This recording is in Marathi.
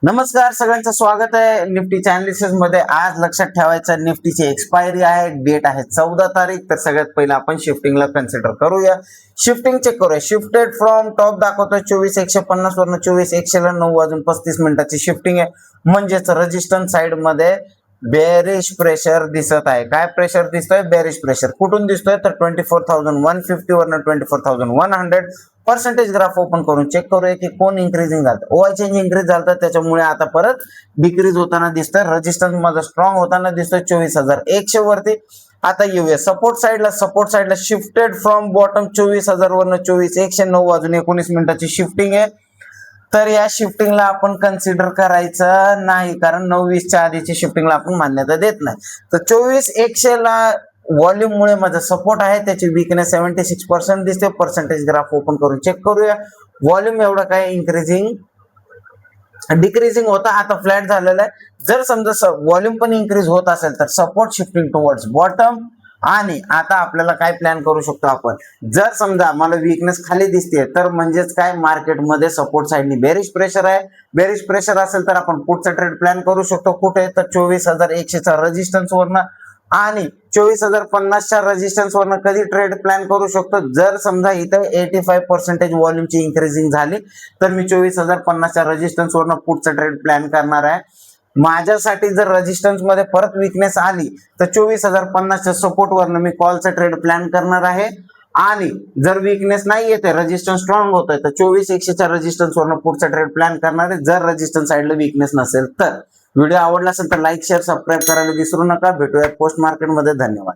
नमस्कार, सगळ्यांचं स्वागत आहे निफ्टी अनालिसिस मध्ये। आज लक्षात ठेवायचं, निफ्टीची एक्सपायरी आहे, डेट आहे 14 तारीख। तर सगळ्यात पहिला आपण शिफ्टिंगला कन्सिडर करूया। शिफ्टिंग चेक करूया। शिफ्टेड फ्रॉम टॉप दाखवतोय 24,150 वरून 24,100 ला 9:35 शिफ्टिंग आहे। म्हणजेच रेजिस्टन्स साइड मध्ये बेरिश प्रेशर दिसत आहे। काय प्रेशर दिसतोय? Bearish pressure. कुठून दिसतोय? तर 24,150 वरून 24,100 पर्सेंटेज ग्राफ ओपन करून चेक करूया की कोण इन्क्रीजिंग झालं। ओआय चेंज इन्क्रीज झालं, त्याच्यामुळे आता परत डिक्रीज होताना दिसतंय। रेजिस्टन्स मध्ये स्ट्रॉंग होताना दिसतोय 24,100 वरती। आता येऊया सपोर्ट साइडला। सपोर्ट साइडला शिफ्टेड फ्रॉम बॉटम 24,000 वरून 24,100 9:19 शिफ्टिंग आहे। तर या शिफ्टिंगला आपण कन्सिडर करायचं नाही, कारण 9:20 च्या आधीची शिफ्टिंगला आपण मान्यता देत नाही। तर 24,100 ला व्हॉल्यूम मुळे माझा सपोर्ट आहे, त्याची वीकनेस 76% दिसते। पर्सेंटेज ग्राफ ओपन करून चेक करूया। व्हॉल्यूम एवढा काय इन्क्रीजिंग डिक्रीजिंग होता, आता फ्लॅट झालेला आहे। जर समजा व्हॉल्यूम पण इन्क्रीज होत असेल तर सपोर्ट शिफ्टिंग टुवर्ड्स बॉटम। आणि आता आपल्याला काय प्लॅन करू शकतो आपण, जर समजा मला वीकनेस खाली दिसते तर म्हणजेच काय, मार्केटमध्ये सपोर्ट साइडनी बेरिश प्रेशर आहे। बेरिश प्रेशर असेल तर आपण पुढचा ट्रेड प्लॅन करू शकतो। कुठे? तर 24,100 चा रेजिस्टन्स वरनं आणि 24,050 च्या रेजिस्टन्स वरनं कधी ट्रेड प्लॅन करू शकतो? जर समजा इथे 85% व्हॉल्यूमची इन्क्रीजिंग झाली तर मी 24,050 च्या रेजिस्टन्स वरनं पुढचा ट्रेड प्लॅन करणार आहे। माझ्यासाठी जर रेजिस्टन्स मध्ये परत वीकनेस आली तर 24,050 च्या सपोर्ट वरनं मी कॉलचा ट्रेड प्लॅन करणार आहे। आणि जर वीकनेस नाही येते, रेजिस्टन्स स्ट्रॉंग होतोय, तर 24,100 च्या रेजिस्टन्स वरनं पुढचा ट्रेड प्लॅन करणार आहे, जर रेजिस्टन्स साइडला वीकनेस नसेल तर। व्हिडिओ आवडला असेल तर लाईक शेअर सबस्क्राईब करायला विसरू नका। भेटूया पोस्ट मार्केट मध्ये। धन्यवाद।